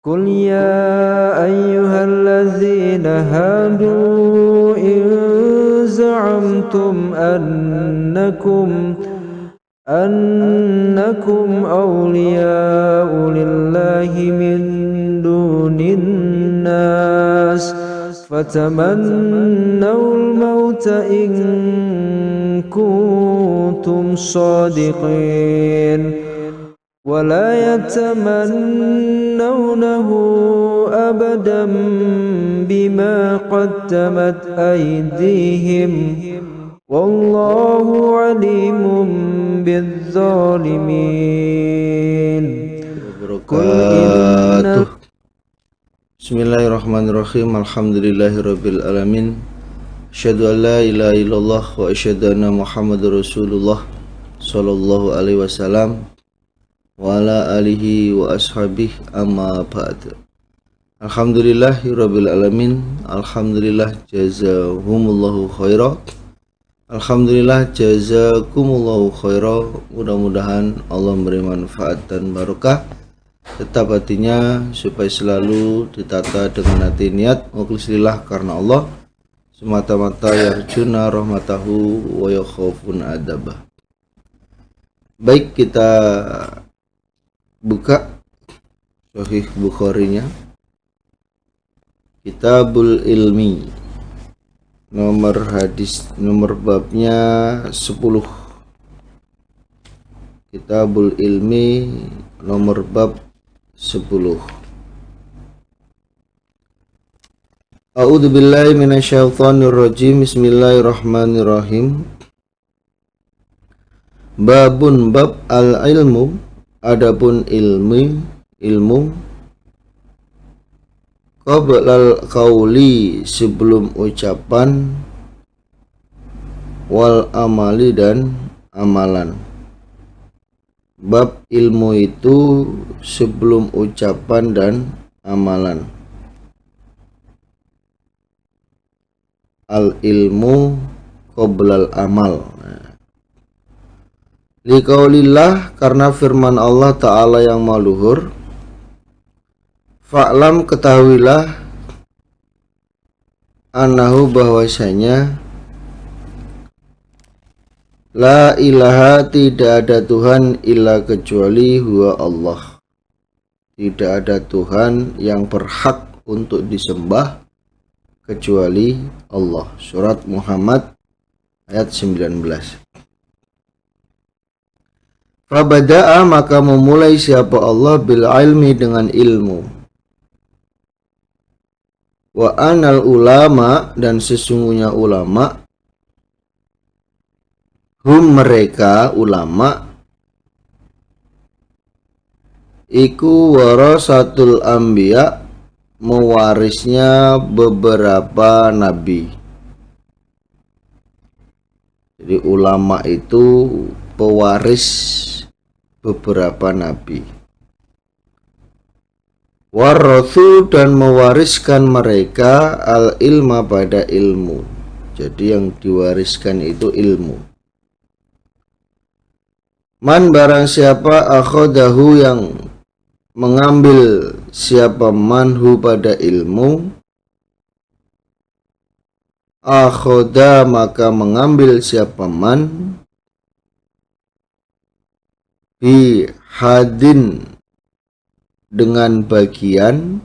قل يا أيها الذين هادوا إن زعمتم أنكم أولياء لله من دون الناس فتمنوا الموت إن كنتم صادقين ولا يتمنونه أبدا بما قدمت أيديهم والله عليم بالظالمين. Bismillahirrahmanirrahim. Alhamdulillahirabbil alamin. Asyhadu an la ilaha illallah wa asyhadu anna Muhammadar Rasulullah sallallahu alaihi wasallam wa ala alihi wa ashabihi amma ba'd. Alhamdulillahirabbil alamin. Alhamdulillah jazahumullahu khaira. Alhamdulillah jazakumullahu khaira. Mudah-mudahan Allah memberi manfaat dan barokah tetap hatinya supaya selalu ditata dengan hati niat mukhlisillah karena Allah semata-mata yarjuna rahmatahu wa yakhafun adabah. Baik, kita buka Sahih Bukhari-nya, Kitabul Ilmi, nomor babnya 10. Kitabul Ilmi nomor bab 10. A'udzu billahi minasyaitonir rajim. Bismillahirrahmanirrahim. Babun bab al-ilmu, adapun ilmu qablal qauli, sebelum ucapan, wal amali, dan amalan. Bab ilmu itu sebelum ucapan dan amalan. Al ilmu qoblal amal. Liqaulillah, karena firman Allah Ta'ala yang maluhur. Fa'lam, ketahuilah, annahu, bahwasanya, la ilaha, tidak ada Tuhan, illa, kecuali, huwa Allah, tidak ada Tuhan yang berhak untuk disembah kecuali Allah. Surat Muhammad ayat 19. Fabada'a, maka memulai siapa Allah, bil ilmi, dengan ilmu. Wa anal ulama, dan sesungguhnya ulama, hum, mereka ulama, iku warasatul anbiya, mewarisnya beberapa nabi. Jadi ulama itu pewaris beberapa nabi. Warathu, dan mewariskan mereka al ilma, pada ilmu. Jadi yang diwariskan itu ilmu. Man, barang siapa, akhodahu, yang mengambil siapa, manhu, pada ilmu, akhoda, maka mengambil siapa man, bi hadin, dengan bagian,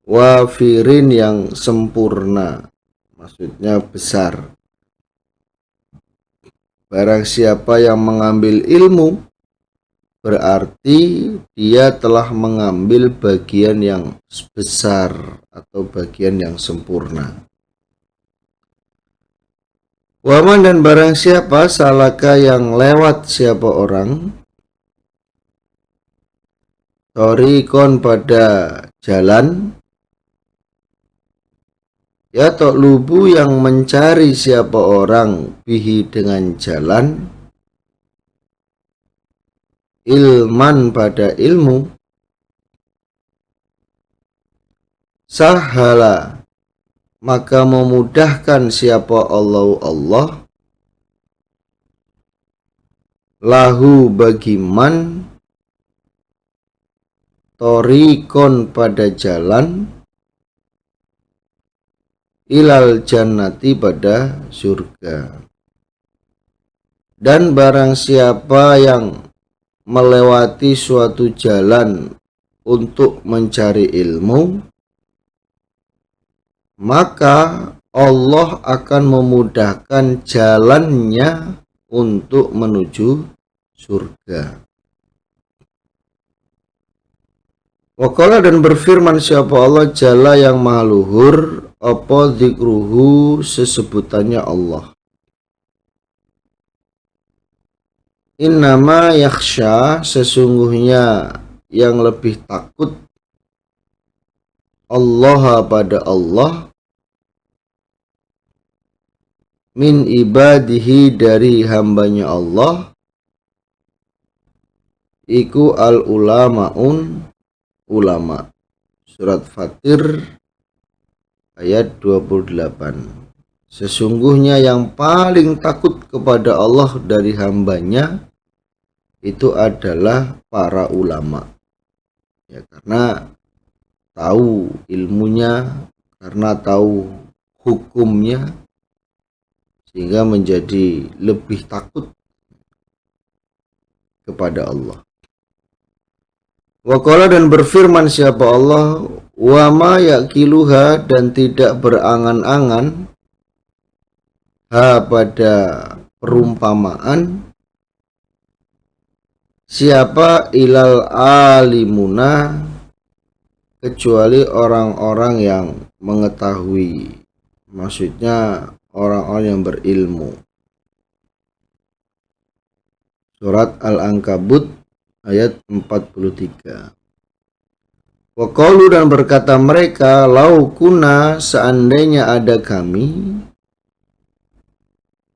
wafirin, yang sempurna, maksudnya besar. Barang siapa yang mengambil ilmu, berarti dia telah mengambil bagian yang besar atau bagian yang sempurna. Waman, dan barang siapa, salaka, yang lewat siapa orang, torikon, pada jalan, ya lubu, yang mencari siapa orang, bihi, dengan jalan, ilman, pada ilmu, sahala, maka memudahkan siapa Allah, lahu, bagi man, torikon pada jalan, ilal jannati pada surga. Dan barang siapa yang melewati suatu jalan untuk mencari ilmu, maka Allah akan memudahkan jalannya untuk menuju surga. Waqala dan berfirman siapa Allah jalla yang maha luhur, apa zikruhu sesebutannya Allah. Innama yakhsha sesungguhnya yang lebih takut Allah pada Allah min ibadihi dari hambanya Allah iku al ulamaun ulama. Surat Fatir ayat 28. Sesungguhnya yang paling takut kepada Allah dari hambanya itu adalah para ulama. Ya, karena tahu ilmunya, karena tahu hukumnya, sehingga menjadi lebih takut kepada Allah. Waqala dan berfirman siapa Allah, wa ma yaqiluha dan tidak berangan-angan pada perumpamaan siapa ilal alimuna kecuali orang-orang yang mengetahui, maksudnya orang-orang yang berilmu. Surat Al-Ankabut ayat 43. Wa qalu dan berkata mereka, lau kuna seandainya ada kami,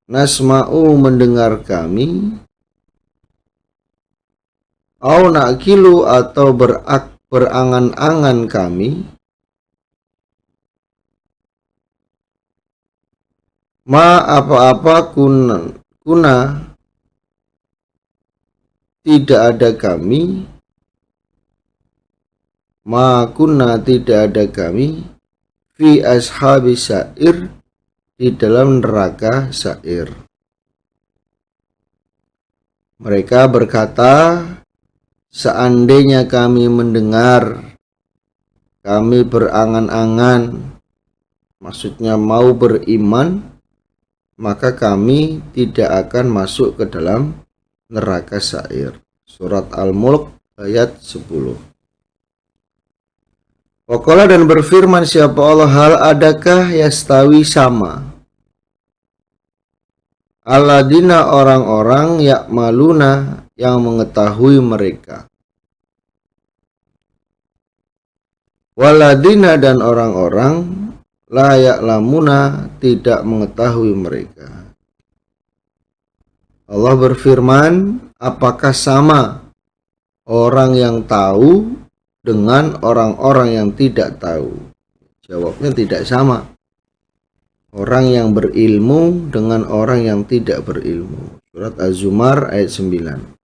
nasma'u mendengar kami, au nakilu atau berangan-angan kami, ma apa-apa kuna tidak ada kami, ma kuna tidak ada kami, fi ashabi sa'ir di dalam neraka sa'ir. Mereka berkata, seandainya kami mendengar, kami berangan-angan, maksudnya mau beriman, maka kami tidak akan masuk ke dalam neraka sa'ir. Surat Al-Mulk ayat 10. Waqala dan berfirman siapa Allah, hal adakah yastawi sama aladina orang-orang yakmaluna yang mengetahui mereka, waladina dan orang-orang la ya'lamuna tidak mengetahui mereka. Allah berfirman, apakah sama orang yang tahu dengan orang-orang yang tidak tahu? Jawabnya tidak sama. Orang yang berilmu dengan orang yang tidak berilmu. Surat Az-Zumar ayat 9.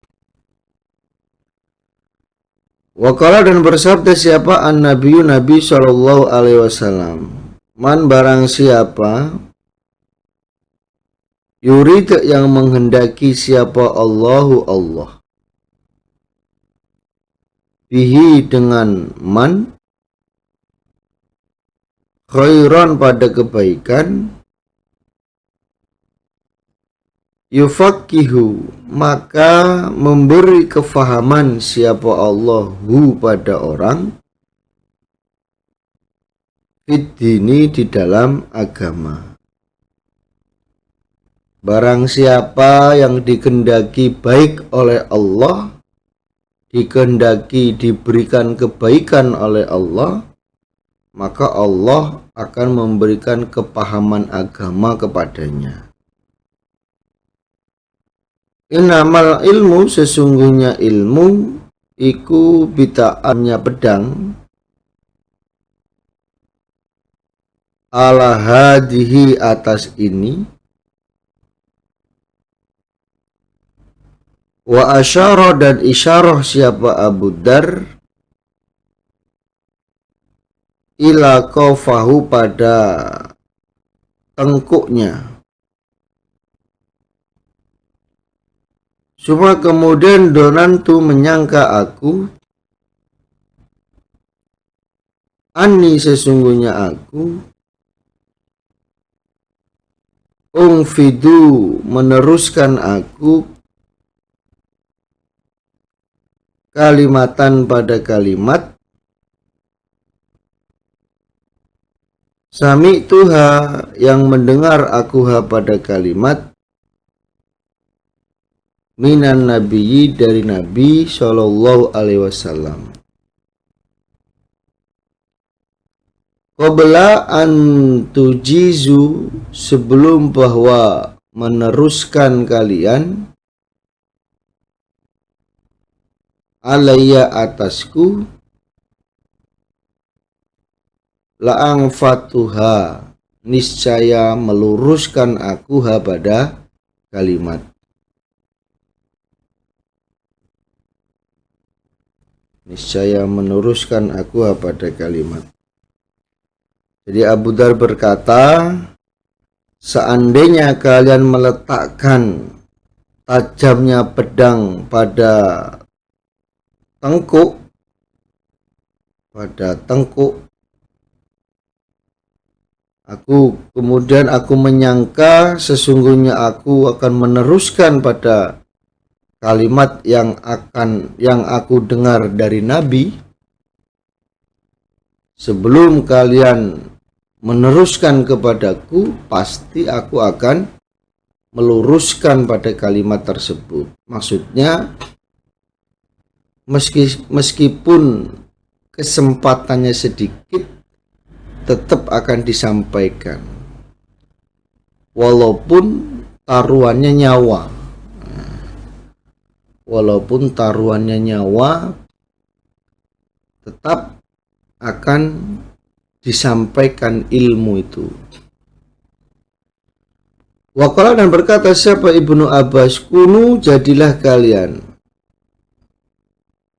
Waqala dan bersabda siapa an-nabiyyu Nabi sallallahu alaihi wasallam, man barang siapa yurid yang menghendaki siapa Allahu Allah bihi dengan man khairan pada kebaikan, yufaqihu maka memberi kefahaman siapa Allahu pada orang fid dini di dalam agama. Barang siapa yang dikehendaki baik oleh Allah, dikehendaki diberikan kebaikan oleh Allah, maka Allah akan memberikan kepahaman agama kepadanya. Innamal ilmu sesungguhnya ilmu iku bita'annya pedang ala hadihi atas ini, wa asyara dan isyarah siapa Abu Dar ila qafahu pada tengkuknya. Suma kemudian donantu menyangka aku, ani sesungguhnya aku, ungfidu meneruskan aku, kalimatan pada kalimat, sami tuha yang mendengar aku pada kalimat, minan nabiyyi dari Nabi Shallallahu Alaihi Wasallam. Qabla an tujizu sebelum bahwa meneruskan kalian, alayya atasku, la'ang fatuha niscaya meluruskan aku pada kalimat. Niscaya meneruskan aku pada kalimat. Jadi Abu Dar berkata, seandainya kalian meletakkan tajamnya pedang pada tengkuk, kemudian aku menyangka sesungguhnya aku akan meneruskan pada kalimat yang aku dengar dari Nabi. Sebelum kalian meneruskan kepadaku, pasti aku akan meluruskan pada kalimat tersebut. Maksudnya, meskipun kesempatannya sedikit, tetap akan disampaikan. Walaupun taruhannya nyawa, tetap akan disampaikan ilmu itu. Waqala dan berkata siapa Ibnu Abbas, kunu jadilah kalian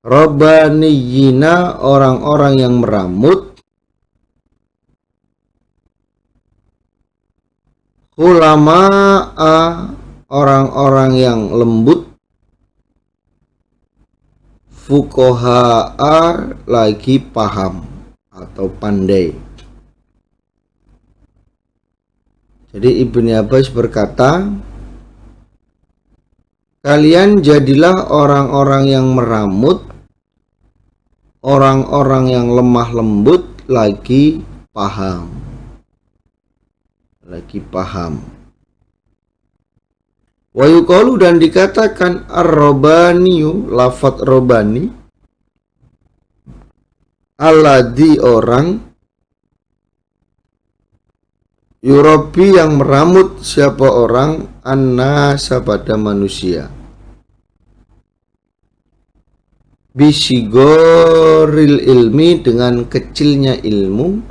rabbaniyina orang-orang yang meramut, hulama'a orang-orang yang lembut, fuqaha'a lagi paham atau pandai. Jadi Ibnu Abbas berkata, kalian jadilah orang-orang yang meramut, orang-orang yang lemah lembut, lagi paham. Wa yuqalu dan dikatakan ar-robaniyu, lafadz robani, alladhi orang, yurabi yang meramut siapa orang, annasa pada manusia, bisigoril ilmi dengan kecilnya ilmu,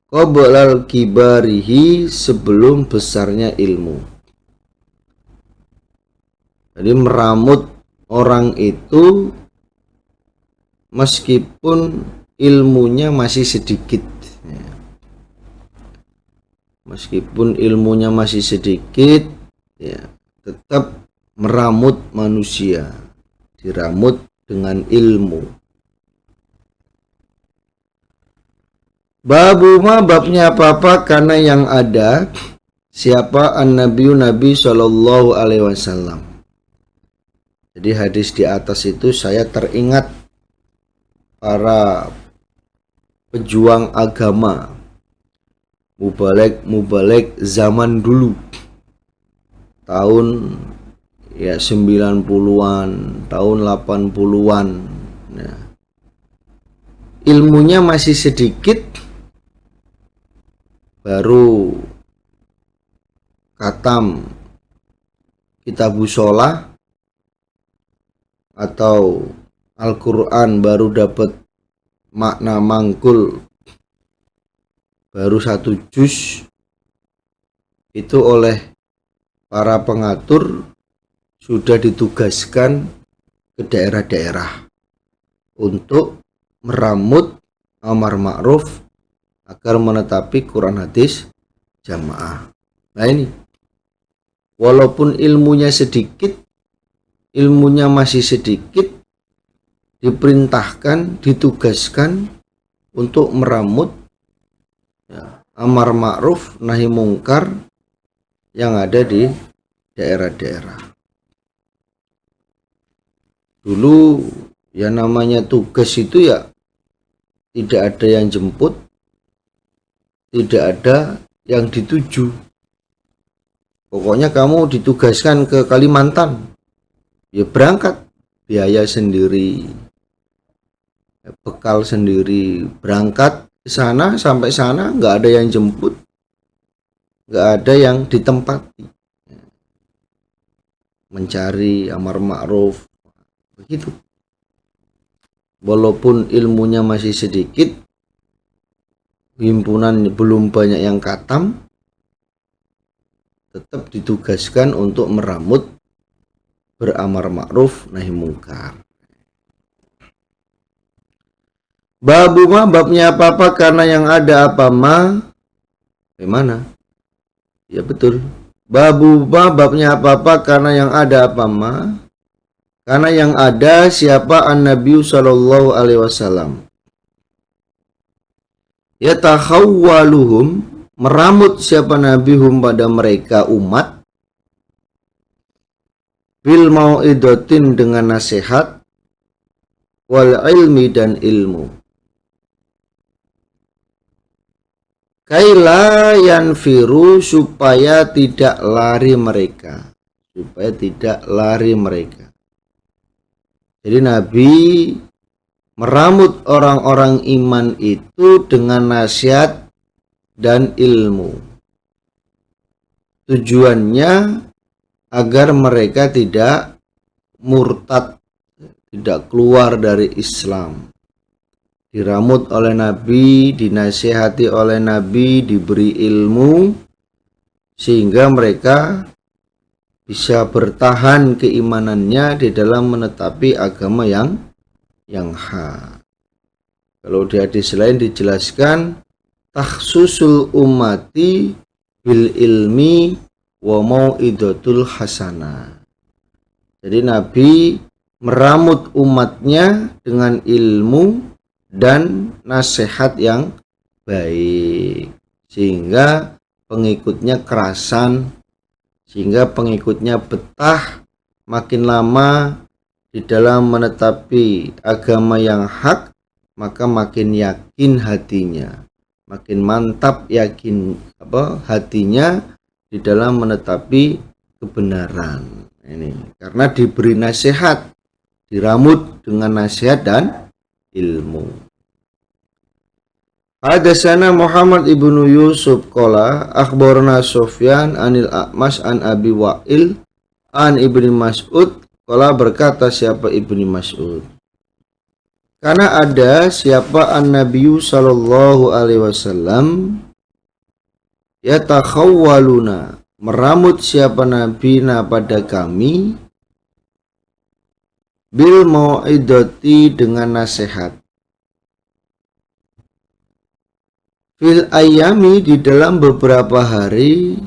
qoblal kibarihi sebelum besarnya ilmu. Jadi meramut orang itu meskipun ilmunya masih sedikit, tetap meramut manusia, diramut dengan ilmu. Babu ma babnya apa-apa karena yang ada siapa an-nabiyyu Nabi Shallallahu Alaihi Wasallam. Jadi hadis di atas itu saya teringat para pejuang agama mubalek zaman dulu, tahun 90-an, tahun 80-an. Nah, ilmunya masih sedikit, baru khatam Kitabus Shalah atau Al-Quran, baru dapat makna mangkul, baru 1 juz, itu oleh para pengatur sudah ditugaskan ke daerah-daerah untuk meramut amar ma'ruf agar menetapi Quran hadis jamaah. Nah ini, walaupun ilmunya sedikit, ilmunya masih sedikit, diperintahkan, ditugaskan untuk meramut ya, amar ma'ruf nahi mungkar yang ada di daerah-daerah. Dulu ya namanya tugas itu ya tidak ada yang jemput, tidak ada yang dituju. Pokoknya kamu ditugaskan ke Kalimantan, ya berangkat, biaya sendiri, bekal sendiri, berangkat ke sana, sampai sana nggak ada yang jemput, nggak ada yang ditempati, mencari amar ma'ruf begitu. Walaupun ilmunya masih sedikit, himpunan belum banyak yang katam, tetap ditugaskan untuk meramut beramar ma'ruf nahi mungkar. Babu ma, babnya apa-apa karena yang ada apa ma. Bagaimana? Ya betul. Babu ma, babnya apa-apa karena yang ada apa ma. Karena yang ada siapa an-Nabi sallallahu alaihi wasallam. Yatakhawwaluhum, meramut siapa Nabi hum pada mereka umat. Bil mau'idatin, dengan nasihat. Wal ilmi, dan ilmu. Kaila yanfiru, supaya tidak lari mereka. Supaya tidak lari mereka. Jadi Nabi meramut orang-orang iman itu dengan nasihat dan ilmu. Tujuannya agar mereka tidak murtad, tidak keluar dari Islam. Diramut oleh Nabi, dinasihati oleh Nabi, diberi ilmu, sehingga mereka bisa bertahan keimanannya di dalam menetapi agama yang hak. Kalau di hadis lain dijelaskan, takhsusul ummati bil ilmi wa mau'idatul hasanah. Jadi Nabi meramut umatnya dengan ilmu dan nasihat yang baik, sehingga pengikutnya kerasan, sehingga pengikutnya betah makin lama di dalam menetapi agama yang hak, maka makin yakin hatinya, makin mantap yakin hatinya di dalam menetapi kebenaran. Ini karena diberi nasihat, diramut dengan nasihat dan ilmu. Hadatsana Muhammad ibnu Yusuf qala akhbarana Sufyan anil A'mas an Abi Wa'il an Ibnu Mas'ud qala, berkata siapa Ibnu Mas'ud, karena ada siapa an-Nabi sallallahu alaihi wasallam yatakhawwaluna, meramut siapa Nabi pada kami, bil mau'idati, dengan nasihat, fil ayami, di dalam beberapa hari,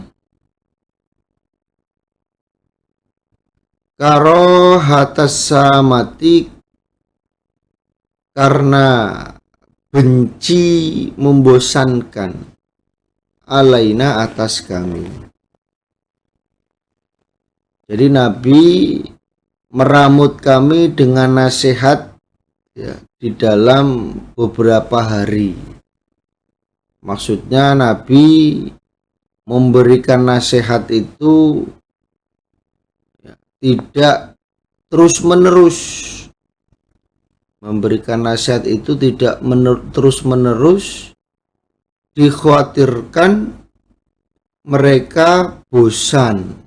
karohatas samati, karena benci membosankan, alaina, atas kami. Jadi Nabi meramut kami dengan nasihat ya, di dalam beberapa hari. Maksudnya Nabi memberikan nasihat itu ya, tidak terus menerus. Memberikan nasihat itu tidak terus menerus, dikhawatirkan mereka bosan.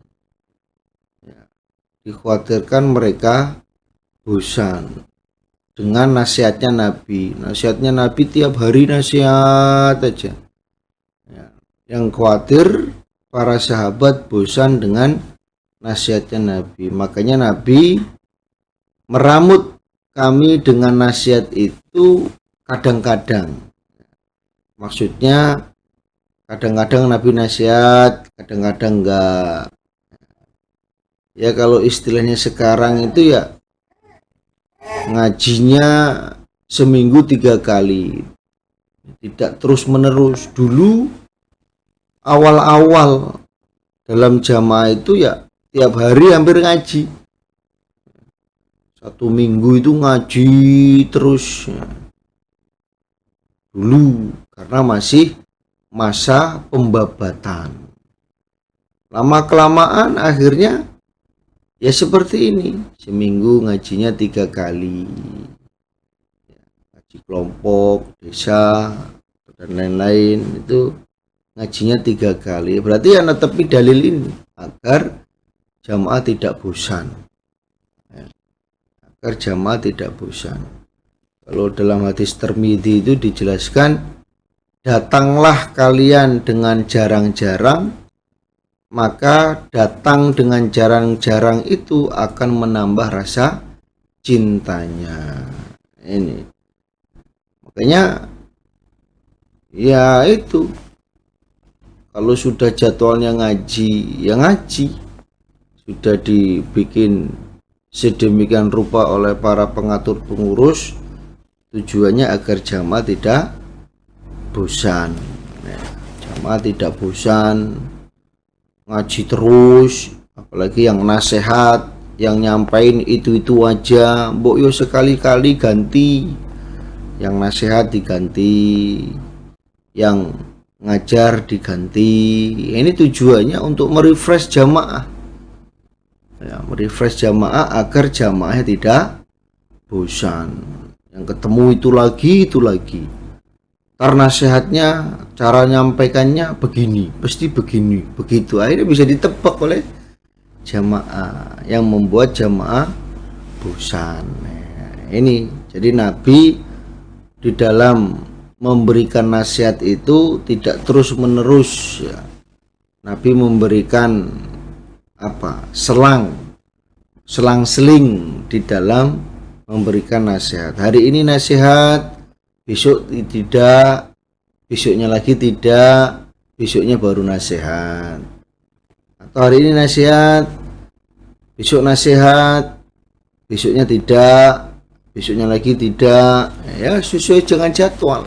Ya, dikhawatirkan mereka bosan dengan nasihatnya Nabi. Nasihatnya Nabi tiap hari nasihat aja ya. Yang khawatir para sahabat bosan dengan nasihatnya Nabi. Makanya Nabi meramut kami dengan nasihat itu kadang-kadang. Maksudnya kadang-kadang Nabi nasihat, kadang-kadang enggak. Ya kalau istilahnya sekarang itu ya ngajinya seminggu 3 kali, tidak terus menerus. Dulu awal-awal dalam jamaah itu ya tiap hari hampir ngaji, 1 minggu itu ngaji terus ya. Dulu karena masih masa pembabatan. Lama kelamaan akhirnya ya seperti ini, seminggu ngajinya 3 kali, ngaji kelompok, desa, dan lain-lain itu ngajinya 3 kali. Berarti ya netepi dalil ini agar jamaah tidak bosan, agar jamaah tidak bosan. Kalau dalam hadis Tirmidzi itu dijelaskan, datanglah kalian dengan jarang-jarang, maka datang dengan jarang-jarang itu akan menambah rasa cintanya. Ini makanya ya itu, kalau sudah jadwalnya ngaji ya ngaji, sudah dibikin sedemikian rupa oleh para pengatur pengurus, tujuannya agar jamaah tidak bosan. Jamaah tidak bosan ngaji terus, apalagi yang nasihat, yang nyampain itu aja. Mbok yo sekali-kali ganti, yang nasihat diganti, yang ngajar diganti. Ini tujuannya untuk merefresh jamaah, ya, merefresh jamaah agar jamaahnya tidak bosan. Yang ketemu itu lagi. Karena nasihatnya, cara nyampaikannya begini, pasti begini, begitu. Akhirnya bisa ditebak oleh jamaah, yang membuat jamaah bosan. Nah, ini jadi Nabi di dalam memberikan nasihat itu tidak terus menerus ya. Nabi memberikan selang-seling di dalam memberikan nasihat. Hari ini nasihat, besok tidak, besoknya lagi tidak, besoknya baru nasihat. Atau hari ini nasihat, besok nasihat, besoknya tidak, besoknya lagi tidak. Ya sesuai dengan jadwal.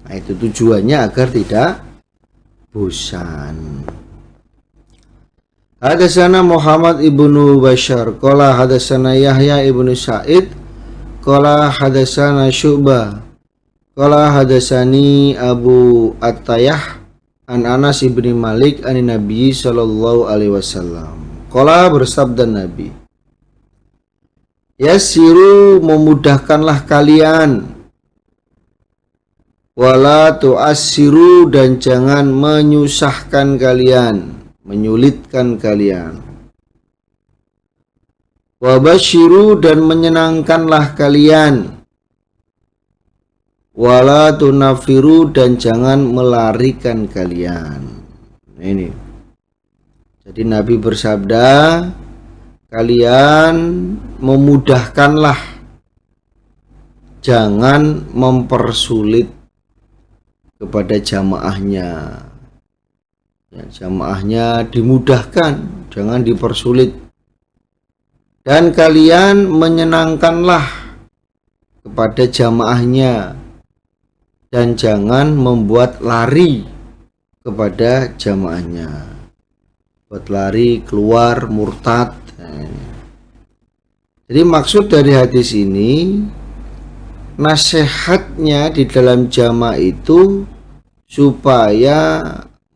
Nah itu tujuannya agar tidak bosan. Hadatsana Muhammad ibnu Bashar qala hadatsana Yahya ibnu Sa'id qala hadatsana Syu'bah qala hadatsani Abu At-Tayyah an Anas ibni Malik an Nabi sallallahu alaihi wasallam qala, bersabda Nabi, yasiru, memudahkanlah kalian, wala tu'assiru, dan jangan menyusahkan kalian, menyulitkan kalian. Wabashiru, dan menyenangkanlah kalian. Wala tunafiru, dan jangan melarikan kalian. Ini. Jadi Nabi bersabda, kalian memudahkanlah, jangan mempersulit kepada jamaahnya. Ya, jamaahnya dimudahkan, jangan dipersulit. Dan kalian menyenangkanlah kepada jamaahnya, dan jangan membuat lari kepada jamaahnya, buat lari keluar murtad. Jadi maksud dari hadis ini, nasihatnya di dalam jamaah itu supaya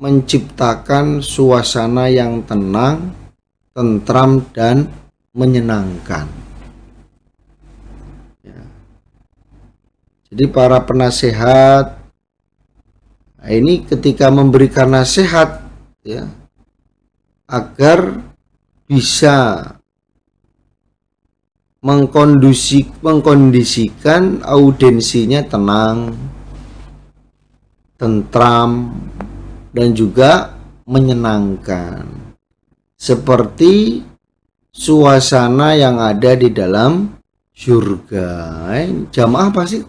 menciptakan suasana yang tenang, tentram, dan menyenangkan. Ya. Jadi para penasehat, nah ini ketika memberikan nasihat, ya, agar bisa mengkondisikan audiensinya tenang, tentram, dan juga menyenangkan, seperti suasana yang ada di dalam surga. Jamaah pasti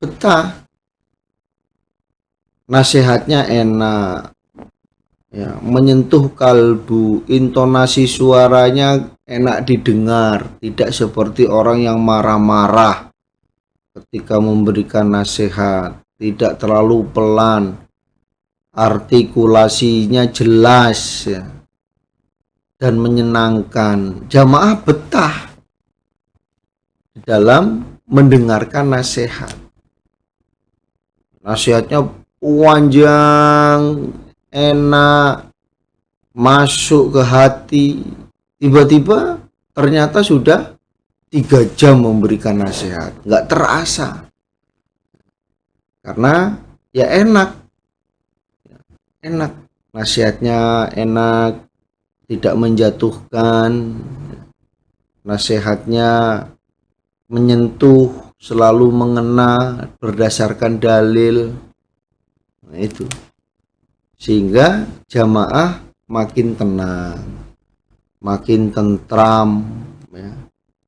betah, nasihatnya enak, ya, menyentuh kalbu, intonasi suaranya enak didengar, tidak seperti orang yang marah-marah ketika memberikan nasihat, tidak terlalu pelan, artikulasinya jelas, ya, dan menyenangkan. Jamaah betah di dalam mendengarkan nasihat. Nasihatnya panjang, enak, masuk ke hati. Tiba-tiba ternyata sudah 3 jam memberikan nasihat, nggak terasa, karena ya enak nasihatnya, enak, tidak menjatuhkan, nasihatnya menyentuh, selalu mengena berdasarkan dalil. Nah, itu sehingga jamaah makin tenang, makin tentram, ya,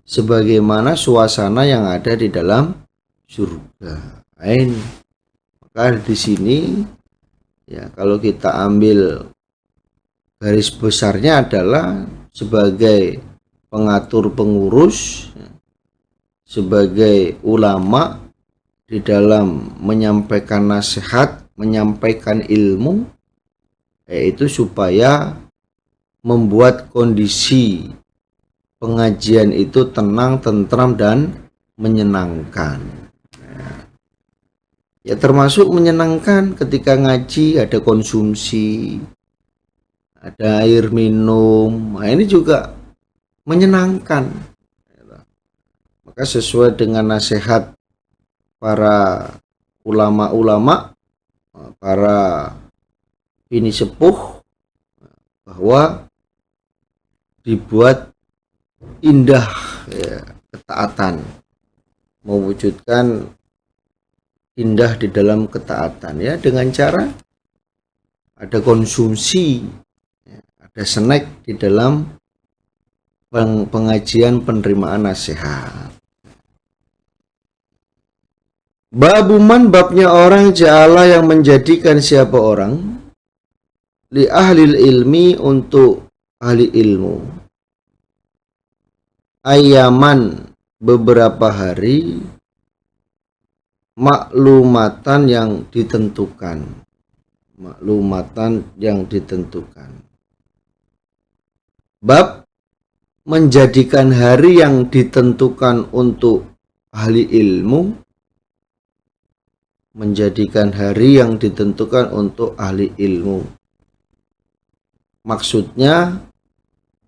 sebagaimana suasana yang ada di dalam surga. Ini maka di sini, ya, kalau kita ambil garis besarnya adalah sebagai pengatur pengurus, ya, sebagai ulama di dalam menyampaikan nasihat, menyampaikan ilmu, yaitu supaya membuat kondisi pengajian itu tenang, tentram, dan menyenangkan. Ya, termasuk menyenangkan ketika ngaji ada konsumsi, ada air minum. Nah, ini juga menyenangkan. Maka sesuai dengan nasihat para ulama-ulama, para bini sepuh, bahwa dibuat indah, ya, ketaatan, mewujudkan indah di dalam ketaatan, ya, dengan cara ada konsumsi, ya, ada snack di dalam pengajian penerimaan nasihat. Babuman, babnya orang ja'ala yang menjadikan siapa orang li ahlil ilmi, untuk ahli ilmu, ayaman beberapa hari, maklumatan yang ditentukan, maklumatan yang ditentukan. Bab menjadikan hari yang ditentukan untuk ahli ilmu, menjadikan hari yang ditentukan untuk ahli ilmu. Maksudnya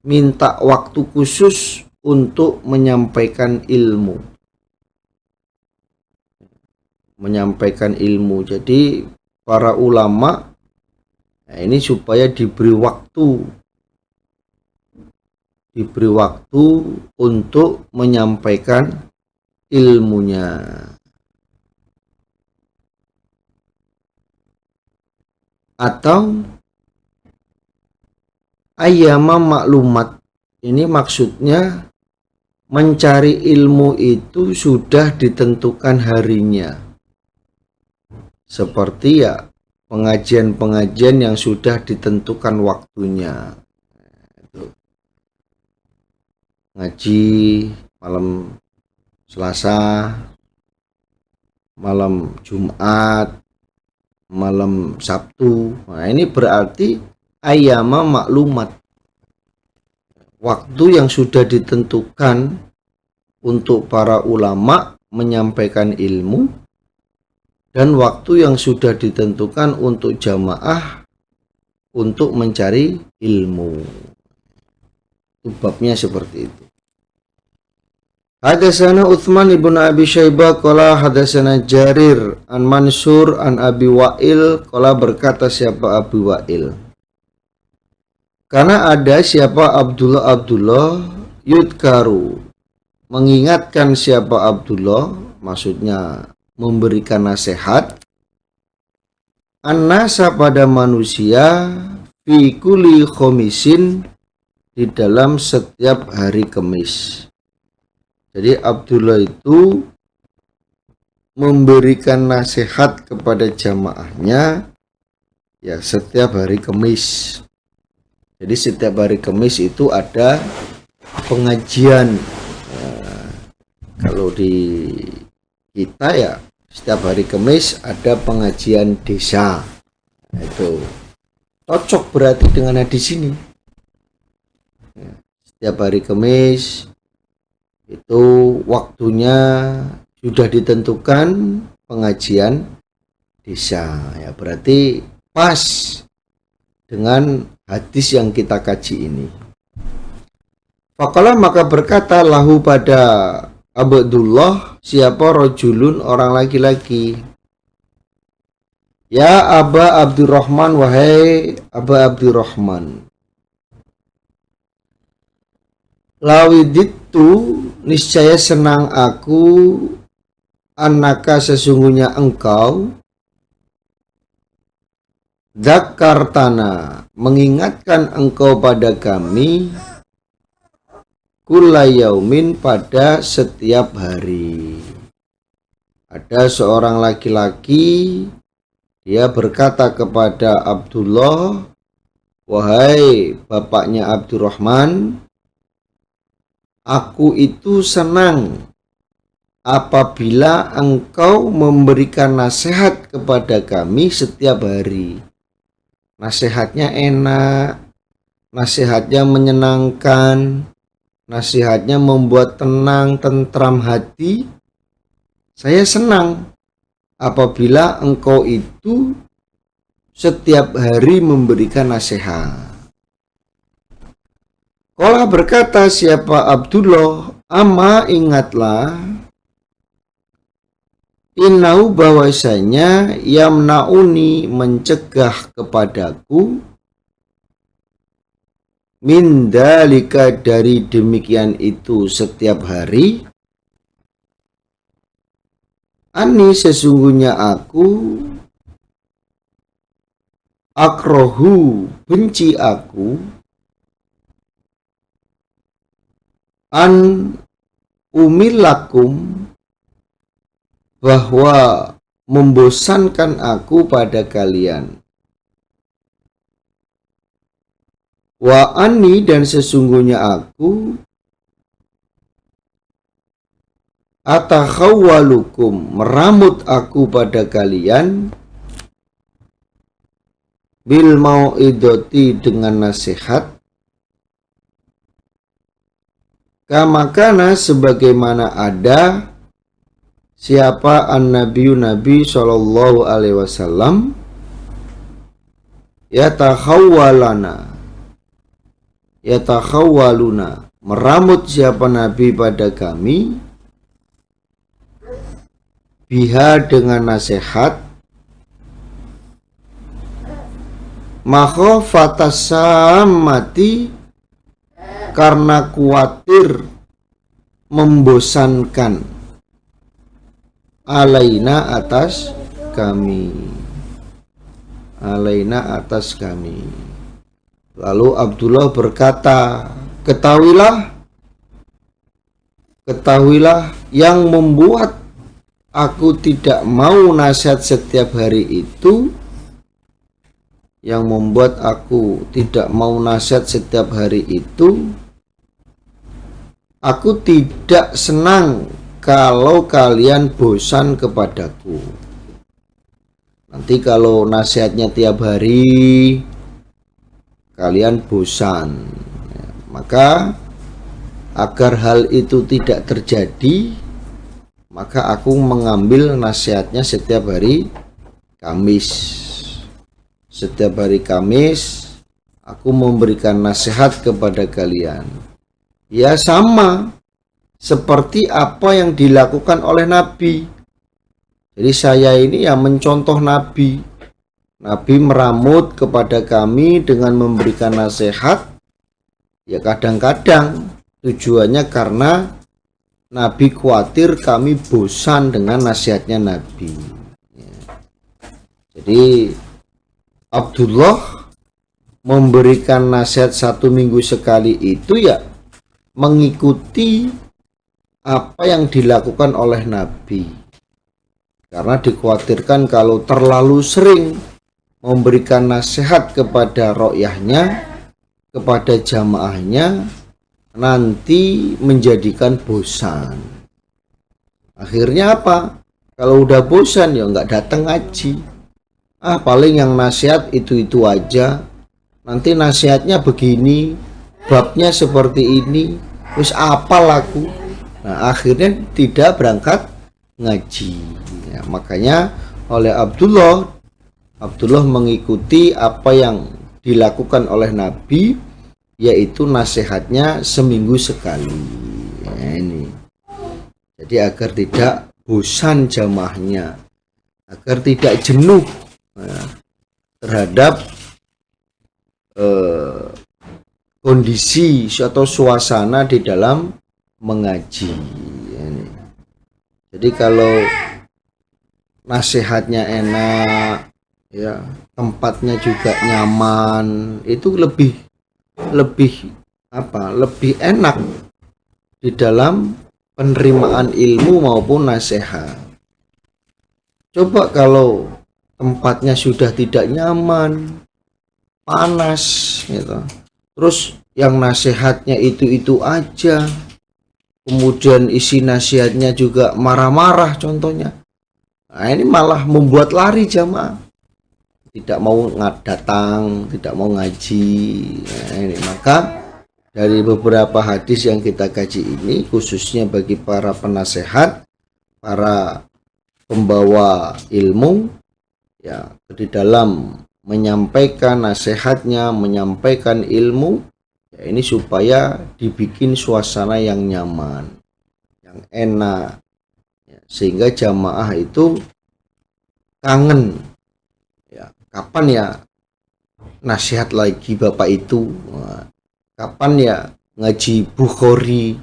minta waktu khusus untuk menyampaikan ilmu. Menyampaikan ilmu. Jadi para ulama, nah, ini supaya diberi waktu untuk menyampaikan ilmunya. Atau ayyama maklumat, ini maksudnya mencari ilmu itu sudah ditentukan harinya, seperti, ya, pengajian-pengajian yang sudah ditentukan waktunya. Itu ngaji malam Selasa, malam Jumat, malam Sabtu. Nah, ini berarti ayyama maklumat, waktu yang sudah ditentukan untuk para ulama menyampaikan ilmu, dan waktu yang sudah ditentukan untuk jamaah untuk mencari ilmu. Itu babnya seperti itu. Hadatsana Utsman ibn Abi Syaibah qala hadatsana Jarir an Mansur an Abi Wa'il qala, berkata siapa Abi Wa'il, karena ada siapa Abdullah yudkaru, mengingatkan siapa Abdullah, maksudnya memberikan nasihat, an-nasa pada manusia, fi kulli khomisin, di dalam setiap hari Kemis. Jadi Abdullah itu memberikan nasihat kepada jamaahnya ya setiap hari Kamis. Jadi setiap hari Kamis itu ada pengajian. Kalau di kita ya setiap hari Kamis ada pengajian desa. Itu cocok berarti dengan hadis ini. Setiap hari Kamis itu waktunya sudah ditentukan pengajian desa. Ya berarti pas dengan hadis yang kita kaji ini. Faqala maka berkata lahu pada Abdullah, siapa rojulun orang laki-laki. Ya Aba Abdurrahman, wahai Aba Abdurrahman. Lawiditu niscaya senang aku annaka sesungguhnya engkau Dzakartana mengingatkan engkau pada kami kulayaumin pada setiap hari. Ada seorang laki-laki, dia berkata kepada Abdullah, wahai bapaknya Abdurrahman, aku itu senang apabila engkau memberikan nasihat kepada kami setiap hari. Nasihatnya enak, nasihatnya menyenangkan, nasihatnya membuat tenang, tentram hati. Saya senang apabila engkau itu setiap hari memberikan nasihat. Qala berkata siapa Abdullah, ama ingatlah, innau bahwasanya yamnauni mencegah kepadaku min dalika dari demikian itu setiap hari. Ani sesungguhnya aku akrohu benci aku an umilakum bahwa membosankan aku pada kalian. Wa anni dan sesungguhnya aku atakhawwalukum meramut aku pada kalian bil mau'idoti dengan nasihat kamakana sebagaimana ada siapa an-nabiyyu nabi sallallahu alaihi wasallam yatakhawwaluna meramut siapa nabi pada kami biha dengan nasihat makhofatassamati karena khawatir membosankan alaina atas kami. Lalu Abdullah berkata, ketahuilah yang membuat aku tidak mau nasihat setiap hari itu, aku tidak senang kalau kalian bosan kepadaku. Nanti kalau nasihatnya tiap hari kalian bosan, maka agar hal itu tidak terjadi, maka aku mengambil nasihatnya setiap hari Kamis. Setiap hari Kamis aku memberikan nasihat kepada kalian. Ya sama seperti apa yang dilakukan oleh Nabi. Jadi saya ini ya mencontoh Nabi. Nabi meramut kepada kami dengan memberikan nasihat. Ya kadang-kadang tujuannya karena Nabi khawatir kami bosan dengan nasihatnya Nabi. Jadi Abdullah memberikan nasihat 1 minggu sekali itu ya mengikuti apa yang dilakukan oleh Nabi. Karena dikhawatirkan kalau terlalu sering memberikan nasihat kepada ro'yahnya, kepada jamaahnya, nanti menjadikan bosan. Akhirnya apa? Kalau udah bosan ya nggak datang ngaji. Paling yang nasihat itu aja. Nanti nasihatnya begini, babnya seperti ini, terus apal aku. Nah, akhirnya tidak berangkat ngaji. Ya, makanya oleh Abdullah mengikuti apa yang dilakukan oleh Nabi, yaitu nasihatnya seminggu sekali. Ya, ini. Jadi agar tidak bosan jamaahnya, agar tidak jenuh terhadap kondisi atau suasana di dalam mengaji. Ini. Jadi kalau nasihatnya enak, ya tempatnya juga nyaman, itu lebih enak di dalam penerimaan ilmu maupun nasihat. Coba kalau tempatnya sudah tidak nyaman, panas gitu, terus yang nasihatnya itu aja, kemudian isi nasihatnya juga marah-marah contohnya, nah ini malah membuat lari jamaah, tidak mau datang, tidak mau ngaji. Nah, ini maka dari beberapa hadis yang kita kaji ini, khususnya bagi para penasehat, para pembawa ilmu, ya di dalam menyampaikan nasihatnya, menyampaikan ilmu, ya ini supaya dibikin suasana yang nyaman, yang enak, ya, sehingga jamaah itu kangen. Ya, kapan ya nasihat lagi bapak itu? Nah, kapan ya ngaji Bukhari?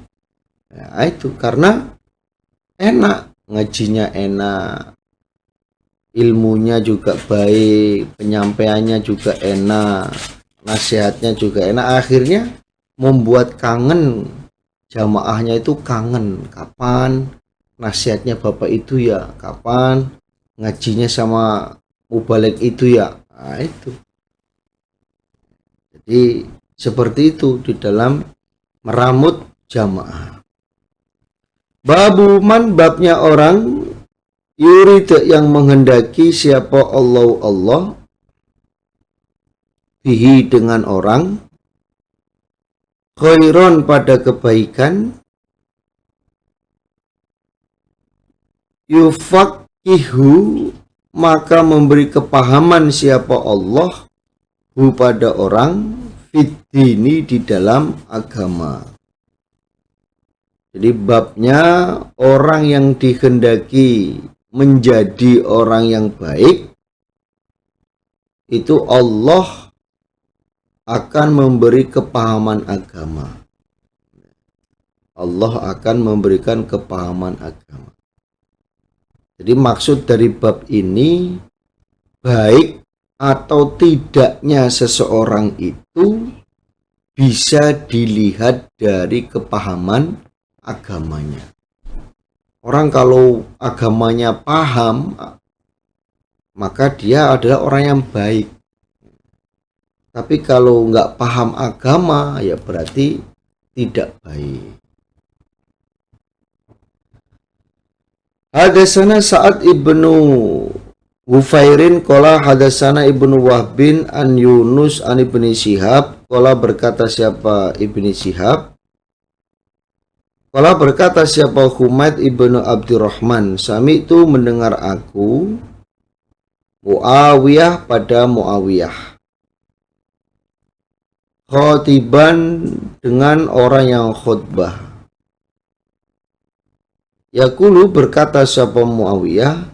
Nah, itu karena enak, ngajinya enak, ilmunya juga baik, penyampaiannya juga enak, nasihatnya juga enak, akhirnya membuat kangen, jamaahnya itu kangen. Kapan nasihatnya bapak itu ya, kapan ngajinya sama mubalik itu ya. Nah, itu jadi seperti itu di dalam meramut jamaah. Babu babnya orang yurid yang menghendaki siapa Allah bihi dengan orang, khairon pada kebaikan, yufaqihu maka memberi kepahaman siapa Allah hu pada orang, fiddini di dalam agama. Jadi babnya orang yang dikehendaki menjadi orang yang baik, itu Allah akan memberi kepahaman agama. Allah akan memberikan kepahaman agama. Jadi maksud dari bab ini, baik atau tidaknya seseorang itu bisa dilihat dari kepahaman agamanya. Orang kalau agamanya paham, maka dia adalah orang yang baik. Tapi kalau nggak paham agama, ya berarti tidak baik. Hadasana Sa'ad ibnu Hufairin qala hadasana ibnu Wahbin an Yunus an ibni Syihab qala berkata siapa ibni Syihab, qala berkata siapa Humaid ibnu Abdurrahman, sami itu mendengar aku Muawiyah pada Muawiyah khotiban dengan orang yang khutbah. Yaqulu berkata siapa Muawiyah,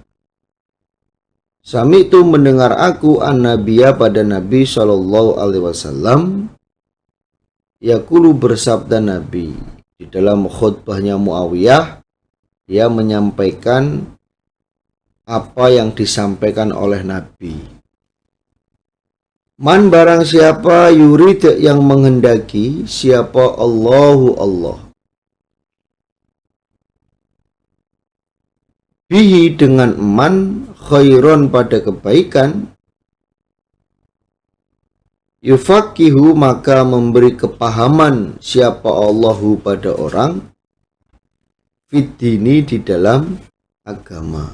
sami itu mendengar aku an-nabiyya pada Nabi sallallahu alaihi wasallam, yaqulu bersabda Nabi di dalam khutbahnya Muawiyah, dia menyampaikan apa yang disampaikan oleh Nabi. Man barang siapa yurid yang menghendaki siapa Allahu Allah bihi dengan man, khairon pada kebaikan, yufaqihu maka memberi kepahaman siapa Allahu pada orang, fiddini di dalam agama.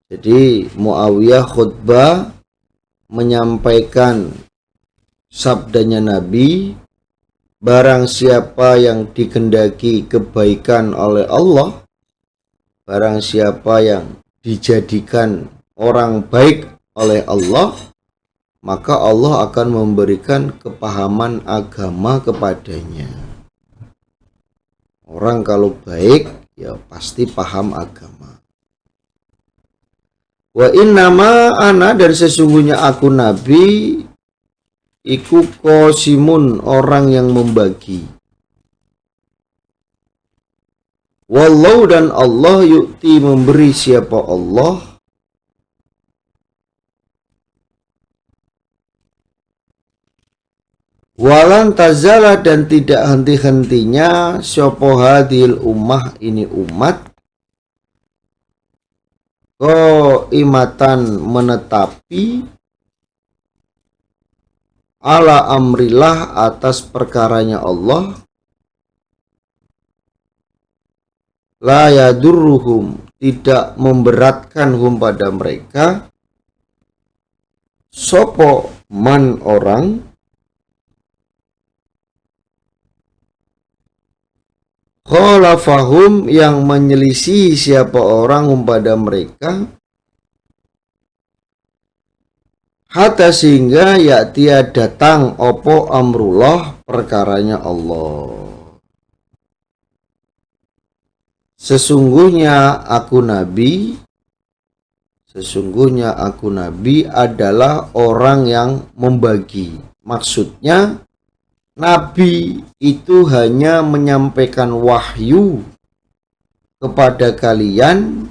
Jadi Muawiyah khutbah menyampaikan sabdanya Nabi, barang siapa yang dikehendaki kebaikan oleh Allah, barang siapa yang dijadikan orang baik oleh Allah, maka Allah akan memberikan kepahaman agama kepadanya. Orang kalau baik ya pasti paham agama. Wa innama ana, dan sesungguhnya aku Nabi iku qasimun, orang yang membagi. Wallahu, dan Allah yu'ti memberi siapa Allah, walan tazala, dan tidak henti-hentinya sapa hadhil ummah, ini umat, qaimatan menetapi, ala amrillah atas perkaranya Allah, la yadurruhum tidak memberatkan hum pada mereka, sopo man orang, khalafahum yang menyelisih siapa orang hum pada mereka, hatta sehingga ya'tiya datang opo amrullah perkaranya Allah. Sesungguhnya aku Nabi adalah orang yang membagi. Maksudnya Nabi itu hanya menyampaikan wahyu kepada kalian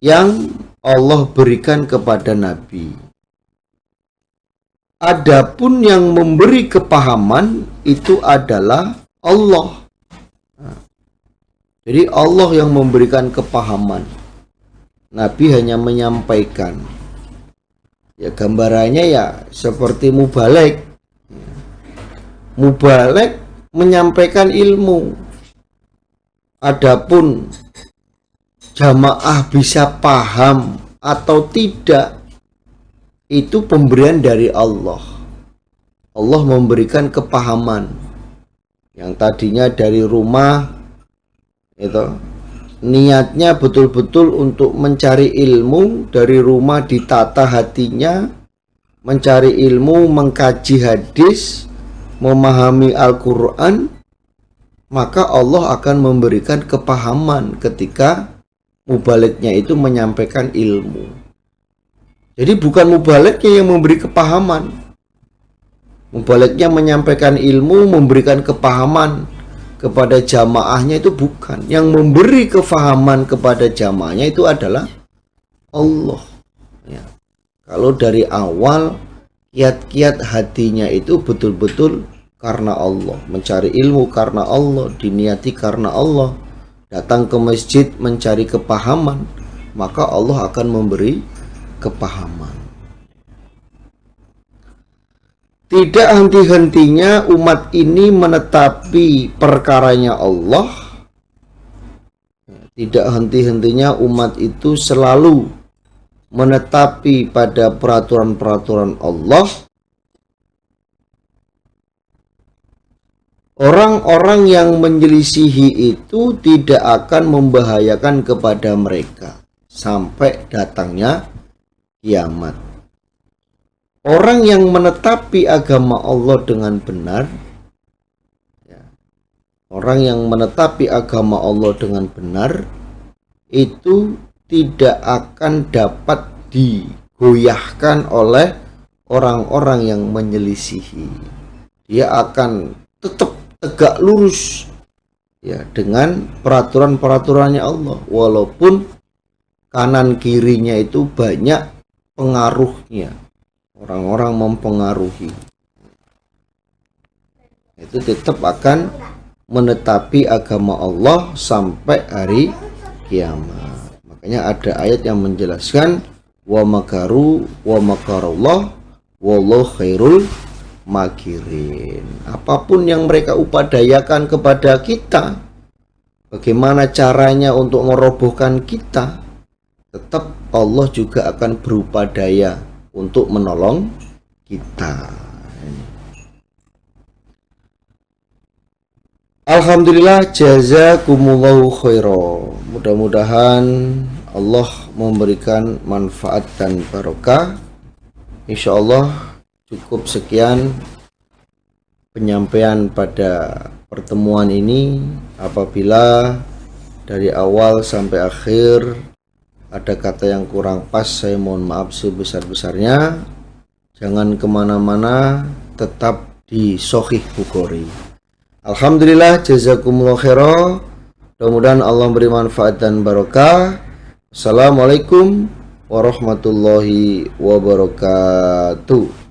yang Allah berikan kepada Nabi. Adapun yang memberi kepahaman itu adalah Allah. Jadi Allah yang memberikan kepahaman. Nabi hanya menyampaikan. Ya gambarannya ya seperti mubalek. Mubalek menyampaikan ilmu. Adapun jamaah bisa paham atau tidak, itu pemberian dari Allah. Allah memberikan kepahaman. Yang tadinya dari rumah itu niatnya betul-betul untuk mencari ilmu, dari rumah ditata hatinya mencari ilmu, mengkaji hadis, memahami Al-Quran, maka Allah akan memberikan kepahaman ketika mubaliknya itu menyampaikan ilmu. Jadi bukan mubaliknya yang memberi kepahaman, mubaliknya menyampaikan ilmu, memberikan kepahaman kepada jamaahnya, itu bukan. Yang memberi kefahaman kepada jamaahnya itu adalah Allah. Ya. Kalau dari awal kiat-kiat hatinya itu betul-betul karena Allah, mencari ilmu karena Allah, diniati karena Allah, datang ke masjid mencari kepahaman, maka Allah akan memberi kepahaman. Tidak henti-hentinya umat ini menetapi perkaranya Allah. Tidak henti-hentinya umat itu selalu menetapi pada peraturan-peraturan Allah. Orang-orang yang menyelisihi itu tidak akan membahayakan kepada mereka sampai datangnya kiamat. Orang yang menetapi agama Allah dengan benar, orang yang menetapi agama Allah dengan benar, itu tidak akan dapat digoyahkan oleh orang-orang yang menyelisihi. Dia akan tetap tegak lurus ya dengan peraturan-peraturannya Allah, walaupun kanan kirinya itu banyak pengaruhnya. Orang-orang mempengaruhi, itu tetap akan menetapi agama Allah sampai hari kiamat. Makanya ada ayat yang menjelaskan wa makaru wa makarallah wallahu khairul makirin. Apapun yang mereka upadayakan kepada kita, bagaimana caranya untuk merobohkan kita, tetap Allah juga akan berupaya untuk menolong kita. Alhamdulillah, jazakumullahu khairan. Mudah-mudahan Allah memberikan manfaat dan barokah. Insya Allah cukup sekian penyampaian pada pertemuan ini. Apabila dari awal sampai akhir ada kata yang kurang pas, saya mohon maaf sebesar-besarnya. Jangan kemana-mana, tetap di Sahih Bukhari. Alhamdulillah, jazakumullah khairan. Mudah-mudahan Allah beri manfaat dan barokah. Assalamualaikum warahmatullahi wabarakatuh.